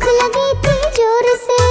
भूख लगी थी जोर से।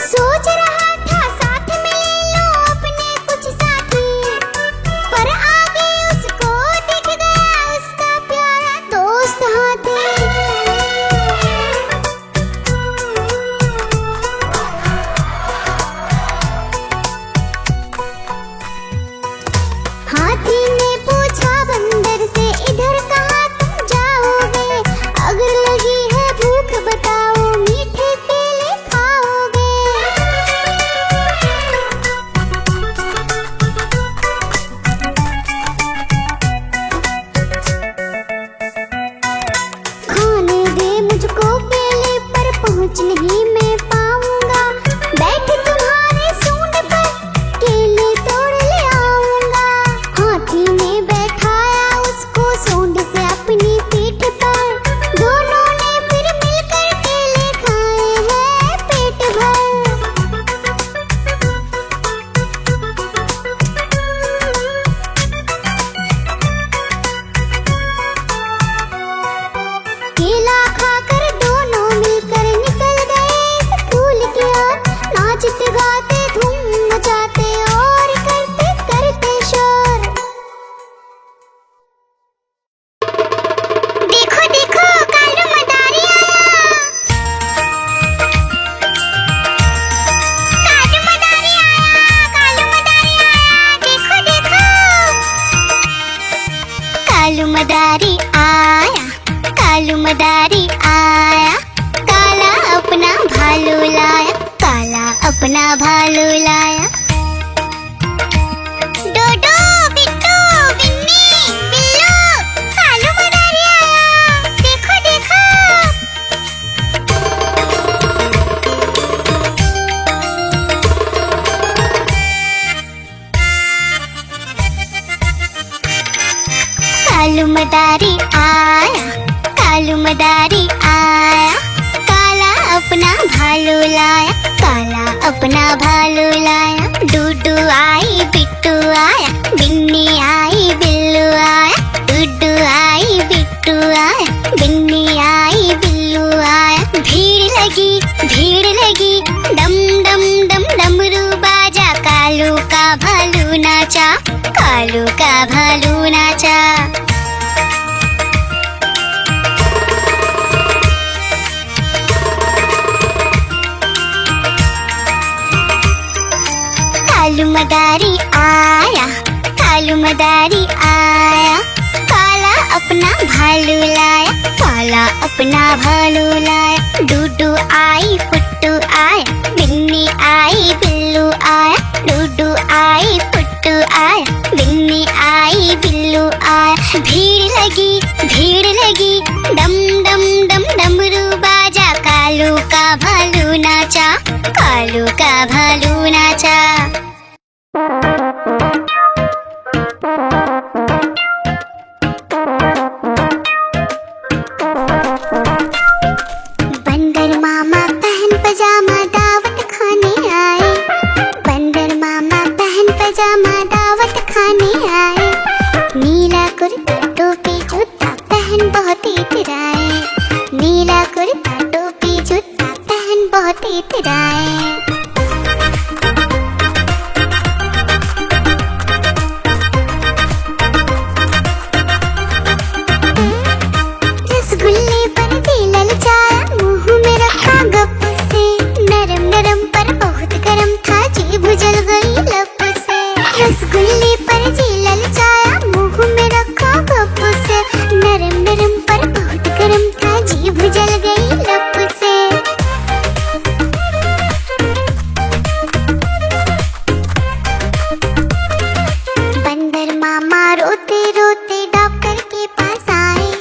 सोच रहा था साथ में ले लो अपने कुछ साथी, पर आगे उसको दिख गया उसका प्यारा दोस्त हाथी। हाथी ने पूछा बंदर से, इधर कहाँ तुम जाओगे? अगर लगी है भूख बताओ, मीठे केले खाओगे? खाने दे मुझको केले, पर पहुँच नहीं मैं पाऊंगा। बैठ तुम्हारे सूंड पर, केले तोड़ ले आऊंगा। हाथी ने बैठाया उसको सूंड से अपनी पीठ पर, दोनों ने फिर मिलकर केले खाए हैं पेट भर। केला खाकर दोनों मिलकर निकल गए स्कूल की ओर, नाचते गाते धूम मचाते और करते करते शोर। देखो देखो कालू मदारी आया, कालू मदारी आया, कालू मदारी आया, देखो देखो। कालू मदारी आया, कालू मदारी आया, काला अपना भालू लाया, काला अपना भालू लाया। डोडो बिट्टू बिन्नी बिल्लू, कालू मदारी आया, देखो देखो। कालू मदारी आया, कालू मदारी आया, काला अपना भालू लाया, काला अपना भालू लाया। डूडू आई बिट्टू आया, बिन्नी आई बिल्लू आया, डूडू आई बिट्टू आया, बिन्नी आई बिल्लू आया। भीड़ लगी डम डम डम डमरू बाजा, कालू का भालू नाचा, कालू का भालू नाचा। कालू मदारी आया, कालू मदारी आया, काला अपना भालू लाया, काला अपना भालू लाया। डूडू आई पुट्टू आया, बिन्नी आई बिल्लू आया, डूडू आई पुट्टू आया, बिन्नी आई बिल्लू आया। भीड़ लगी डम डम डम डमरू बाजा, कालू का भालू नाचा, कालू का भालू नाचा। बंदर मामा पहन पजामा दावत खाने आए, बंदर मामा पहन पजामा दावत खाने आए। नीला कुर्ता टोपी जूता पहन बहुत इतराए, नीला कुर्ता टोपी जूता पहन बहुत इतराए। रसगुल्ले पर जी ललचाया, मुंह में रखा गप से, नरम नरम पर बहुत गरम था, जीभ जल गई लप से। रसगुल्ले पर जी ललचाया, मुंह में रखा गप से, नरम नरम पर बहुत गरम था, जीभ जल गई लप से। बंदर मामा रोते रोते डॉक्टर के पास आए,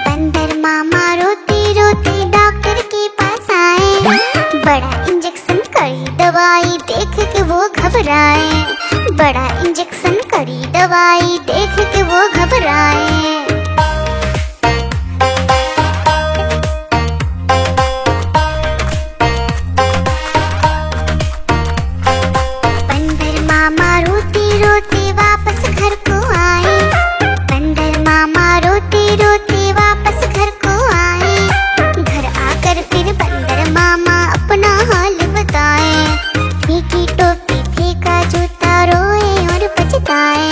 बंदर मामा रोते रोते डॉक्टर के पास आए। बड़ा इंजेक्शन रोते रोते वापस घर को आए। घर आकर फिर बंदर मामा अपना हाल बताए। फेंकी टोपी फेंका जूता, रोए और पछताए।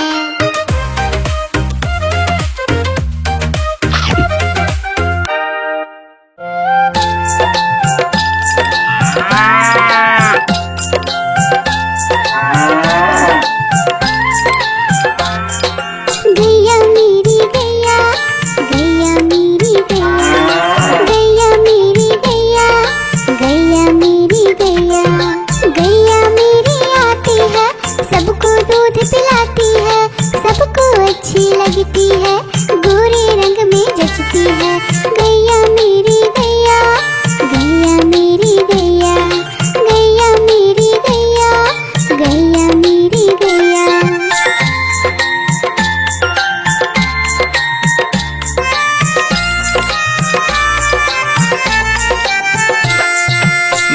गैया मेरी गैया, गैया मेरी गैया, गैया मेरी गैया, गैया मेरी गैया। गैया मेरी आती है, सबको दूध पिलाती है, सबको अच्छी लगती है, गोरे रंग में जचती है। गैया मेरी गैया, गैया मेरी गैया, गैया मेरी गैया, गैया मेरी गैया।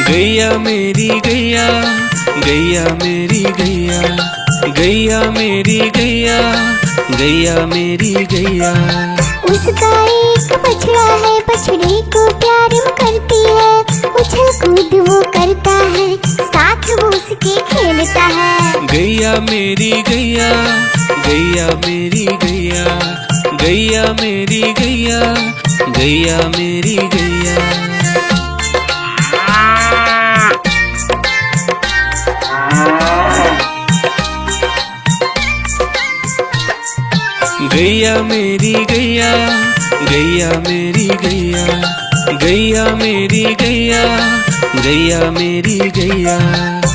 गैया मेरी गैया, गैया मेरी गैया, गैया मेरी गैया, गैया मेरी गैया। उसका एक बछड़ा है, बछड़े को प्यार वो करती है, उछल कूद वो करता है, साथ वो उसके खेलता है। गैया मेरी गैया, गैया मेरी गैया, गैया मेरी गैया, गैया मेरी गैया। गैया मेरी गैया, गैया मेरी गैया, गैया मेरी गैया, गैया मेरी गैया।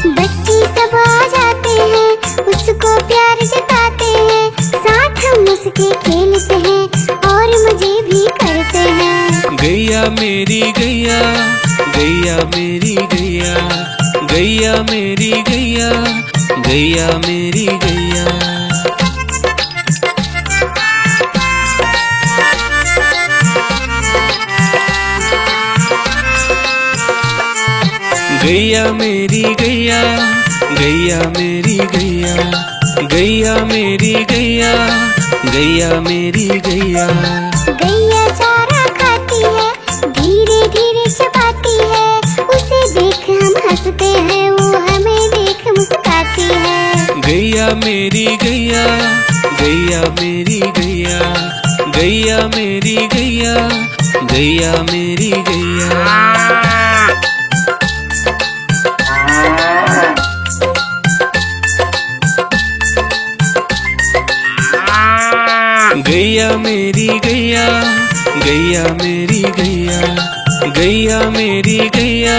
बच्चे सब आ जाते हैं, उसको प्यार जताते हैं, साथ हम उसके खेलते हैं और मजे भी करते हैं। गैया मेरी गैया, गैया मेरी गैया, गैया मेरी गैया, गैया मेरी गैया। गैया मेरी गैया, गैया मेरी गैया, गैया मेरी गैया, गैया मेरी गैया। गैया चारा खाती है, धीरे धीरे चबाती है, उसे देख हम हंसते हैं, वो हमें देख मुस्कुराती है। गैया मेरी गैया, गैया मेरी गैया, गैया मेरी गैया, गैया मेरी गैया। गैया मेरी गैया, गैया मेरी गैया, गैया मेरी गैया,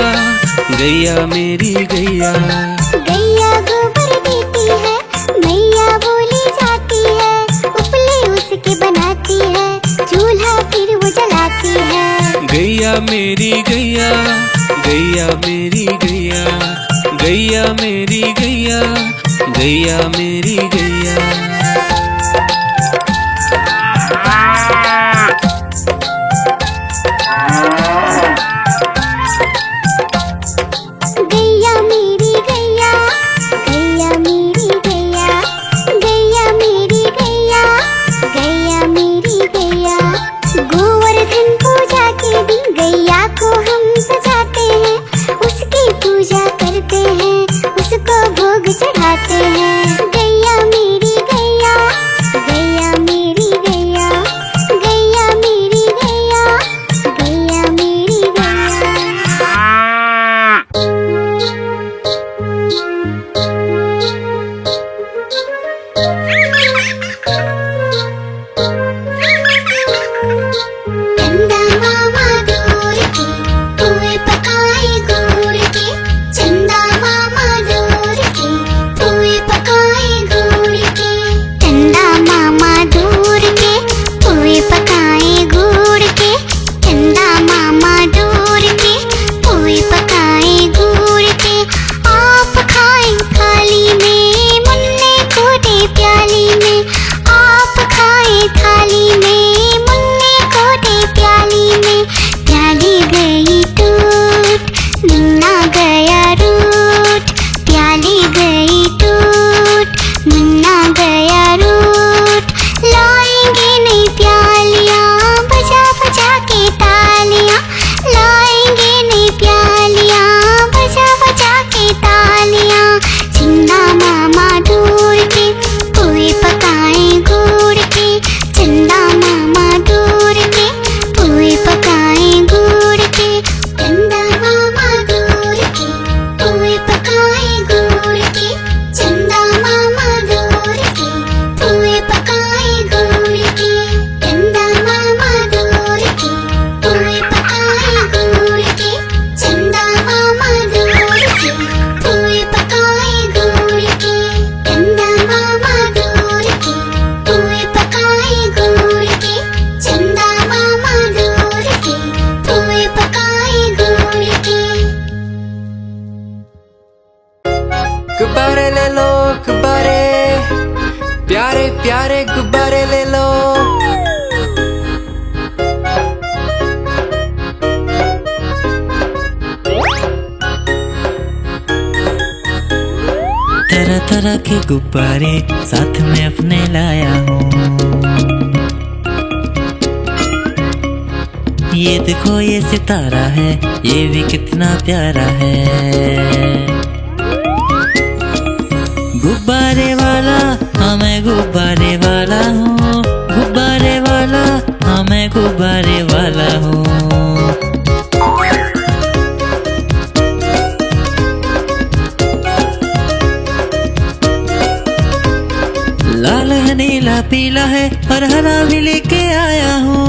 गैया मेरी गैया। गैया गोबर देती है, मैया बोली जाती है, उपले उसके बनाती है, चूल्हा फिर वो जलाती है। गैया मेरी गैया, गैया मेरी गैया, गैया मेरी गैया, गैया मेरी गैया। गैया मेरी गैया, गैया मेरी गैया, गैया मेरी गैया, गैया मेरी गैया। गोवर्धन पूजा के दिन गैया को हम सजाते हैं, उसकी पूजा करते हैं, उसको भोग चढ़ाते हैं। गैया मेरी गैया। तरह के गुब्बारे साथ में अपने लाया हूँ। ये देखो ये सितारा है, ये भी कितना प्यारा है। गुब्बारे वाला हाँ मैं गुब्बारे वाला हूँ, गुब्बारे वाला हाँ मैं गुब्बारे वाला हूँ। लाल है नीला पीला है और हरा भी लेके आया हूँ।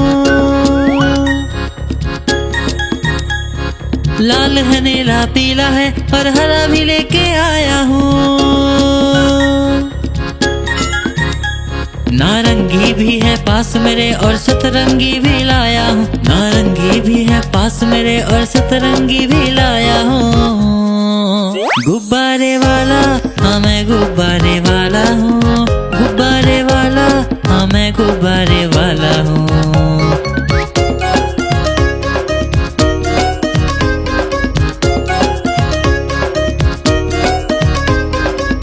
लाल है नीला पीला है और हरा भी लेके आया हूँ। नारंगी भी है पास मेरे और सतरंगी भी लाया हूँ। नारंगी भी है पास मेरे और सतरंगी भी लाया हूँ। गुब्बारे वाला हाँ मैं गुब्बारे वाला हूँ, गुब्बारे वाला हाँ मैं गुब्बारे वाला हूँ।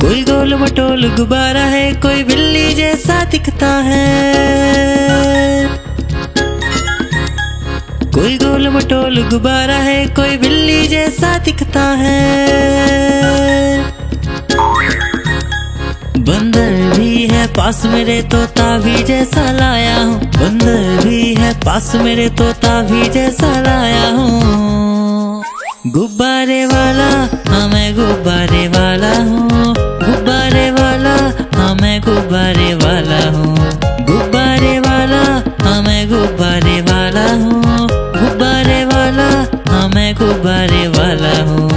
कोई गोल मटोल गुब्बारा है, कोई बिल्ली जैसा दिखता है। कोई गोल मटोल गुब्बारा है, कोई बिल्ली जैसा दिखता है। बंदर भी है पास मेरे, तोता भी जैसा लाया हूँ। बंदर भी है पास मेरे, तोता भी जैसा लाया हूँ। गुब्बारे वाला हाँ मैं गुब्बारे वाला हूँ, गुब्बारे वाला हाँ मैं गुब्बारे वाला हूँ। गुब्बारे वाला हाँ मैं गुब्बारे वाला हूँ, गुब्बारे वाला हाँ मैं गुब्बारे वाला हूँ।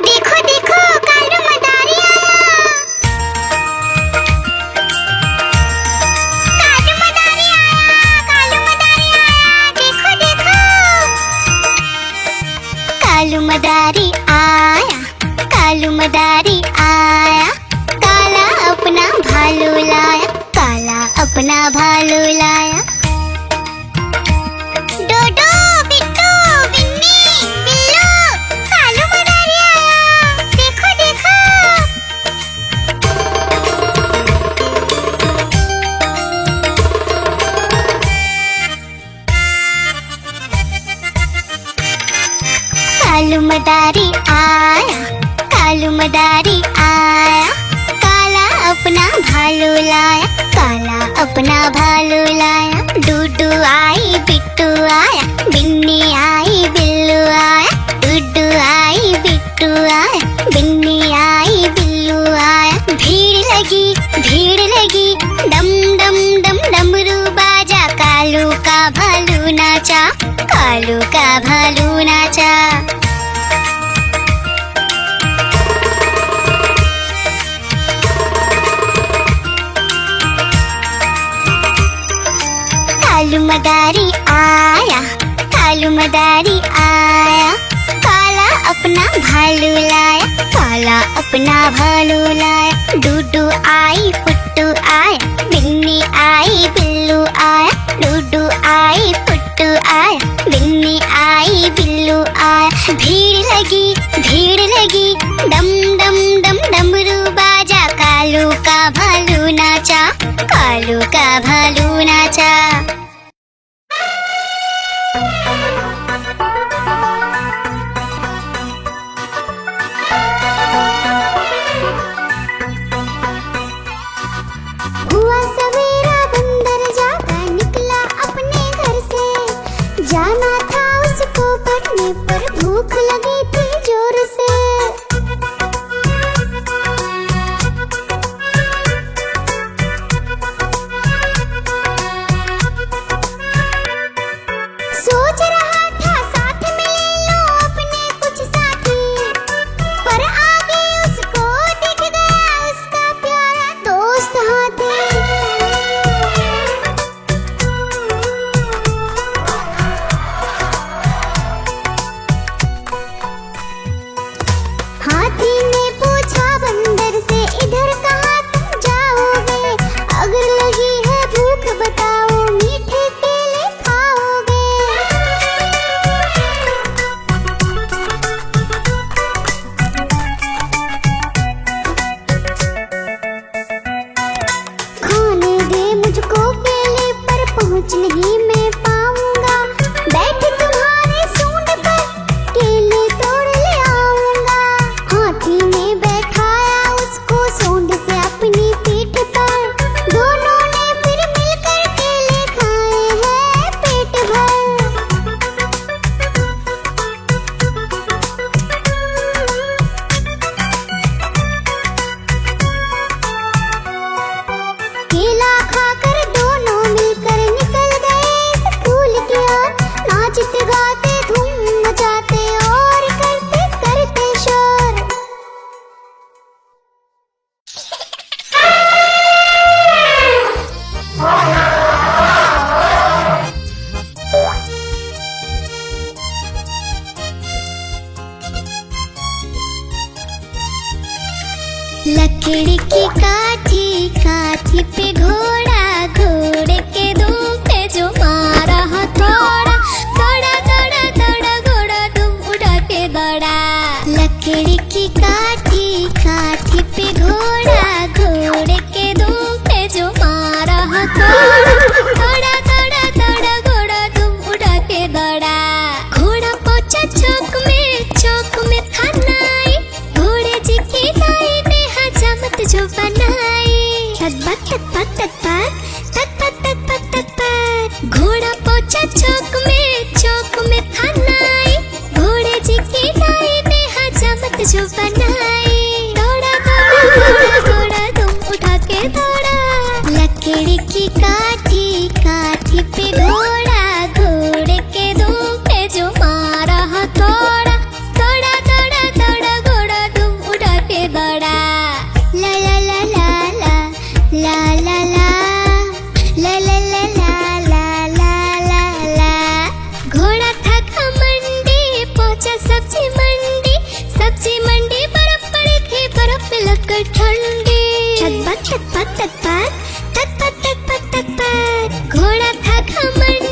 देखो देखो कालू मदारी आया। कालू मदारी आया, कालू मदारी आया। देखो देखो कालू मदारी आया, कालू मदारी आया। काला अपना भालू लाया, काला अपना भालू लाया। डोडो बिट्टू बिन्नी बिल्लू कालू मदारी आया। देखो देखो कालू मदारी आया, कालू मदारी आया। काला अपना भालू लाया, काला अपना भालू लाया। डूडू आई बिट्टू आया, बिन्नी आई बिल्लू आया। डूडू आई बिट्टू आया, बिन्नी आई बिल्लू आया। भीड़ लगी डम डम डम डमरू बाजा। कालू का भालू नाचा, कालू का भालू नाचा। कालू मदारी आया, कालू मदारी आया। काला अपना भालू लाया, काला अपना भालू लाया। डूडू आई पुट्टू आया, बिन्नी आई बिल्लू आया। डूडू आई पुट्टू आया, बिन्नी आई बिल्लू आया। भीड़ लगी डम डम डम डमरू बाजा। कालू का भालू नाचा, कालू का भालू नाचा। हुआ सवेरा बंदर जागा निकला अपने घर से। जाना था उसको पढ़ने पर भूख लगी थी जोर से। कुछ नहीं मैं पाऊंगा, बैठ तुम्हारे सूंड पर केले तोड़ ले आऊंगा। हाथी ने बैठाया उसको सूंड से अपनी पीठ पर, दोनों ने फिर मिलकर केले खाए हैं पेट भर। केला खाकर दोनों मिलकर निकल गए स्कूल की ओर, नाचते गाते धूम मचाते और करते करते शोर। लकड़ी की काठी, काठी पे घोड़ा, घोड़े के दुम पे जो मारा हथौड़ा, दौड़ा दौड़ा दौड़ा घोड़ा दुम उड़ा के दौड़ा। लकड़ी की काठी, काठी पे घोड़ा, घोड़े के दुम पे जो मारा हथौड़ा, दौड़ा दौड़ा दौड़ा घोड़ा दुम उड़ा के दौड़ा। घोड़ा पहुंचा चौक में था नाई, घोड़े जी की दाई ने हजामत जो बनाई। तक तक तक तक तक तक तक तक तक घोड़ा पहुंचा चौक में था नाई, घोड़े जी की दाई ने हजामत जो बनाई। दौड़ा दौड़ा दौड़ा तुम उठा के दौड़ा। लकड़ी की काठी, काठी पे घोड़ा, घोड़े के दुम पे जो मारा हथौड़ा, दौड़ा दौड़ा दौड़ा घोड़ा तुम उठा के दौड़ा। ला ला ला ला ला ला ला ला ला ला ला ला ला ला ला। घोड़ा था घमंडी, पहुंचा सब्जी मंडी, सब्जी मंडी बर्फ पड़ी थी, बर्फ में लगकर ठंडी। तक तक तक तक तक तक तक तक तक तक घोड़ा था घमंडी।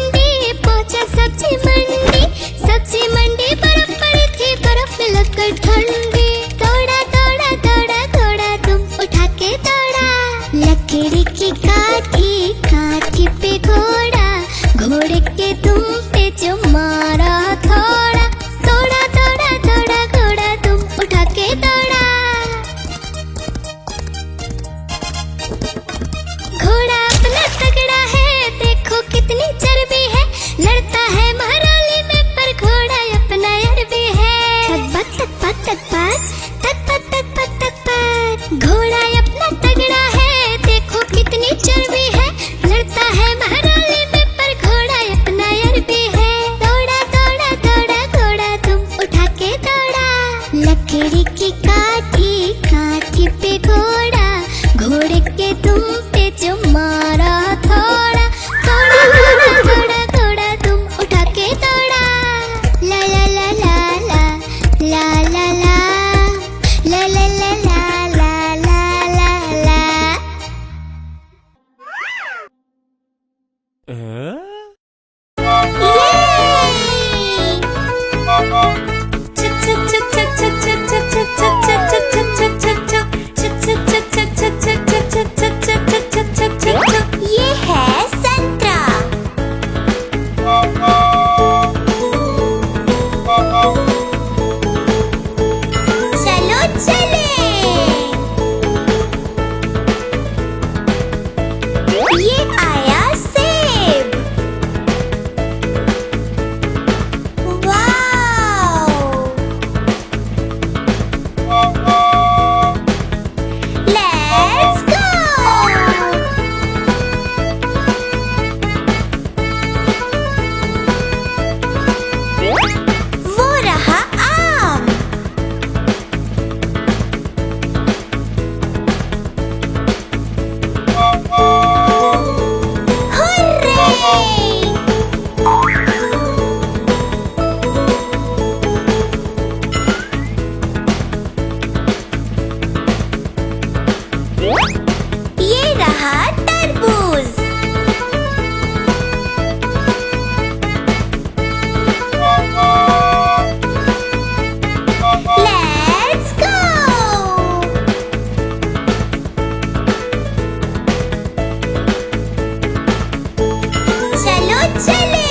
तो चले।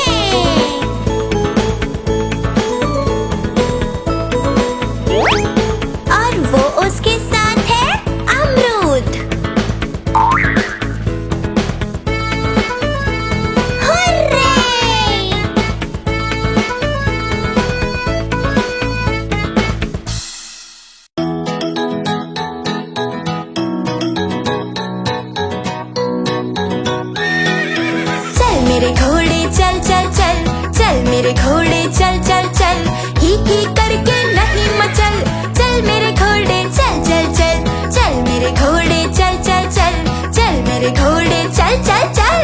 और वो उसके साथ है अमरूद। हुर्रे! चल मेरे घोड़े चल चल चल, चल मेरे घोड़े चल चल चल, ही करके नहीं मचल। चल मेरे घोड़े चल चल चल, चल मेरे घोड़े चल चल चल, चल मेरे घोड़े चल चल चल।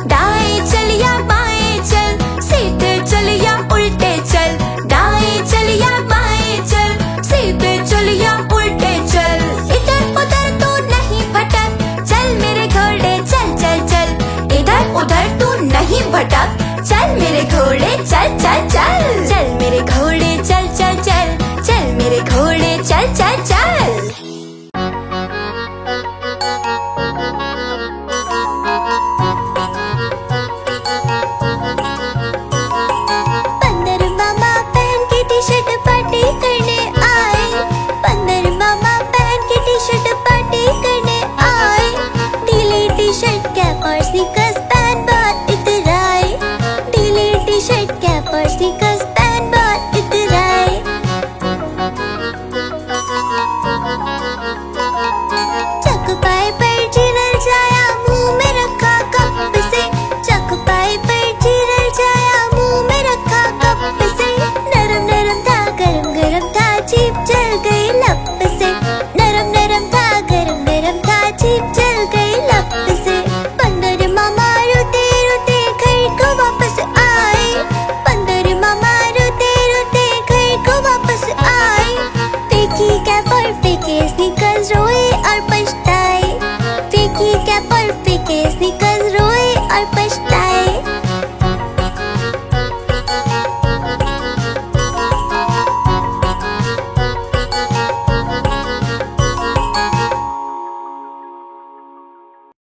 दाएं चल या बाएं चल, सीधे चल या उल्टे चल। दाएं चल या बाएं चल, सीधे चल या उल्टे चल। इधर उधर तू नहीं भटक, चल मेरे घोड़े चल चल चल। इधर उधर तू नहीं भटक, चल मेरे घोड़े चल चल चल। चल मेरे घोड़े चल चल चल, चल मेरे घोड़े चल चल चल। बंदर मामा पहन के टी-शर्ट पार्टी करने आए। बंदर मामा पहन के टी-शर्ट पार्टी करने आए। ढीली टी-शर्ट कैप और स्नीकर्स पहन बहुत इतराए। ढीली टी-शर्ट कैप और स्नीकर्स पहन बहुत इतराए। चकपाई पर चिरल जाया, मुंह में रखा कप से। चकपाई पर चिरल जाया, मुंह में रखा कप से। नरम नरम था गरम गरम था, जीभ जल गई लप से। नरम नरम था गरम गरम था, जीभ जल गई लप से। बंदर मामा रोते रोते घर को वापस आए। बंदर मामा रोते रोते घर को वापस आए। फेंकी कैप और फेंके स्नीकर्स, रोए और पछताए।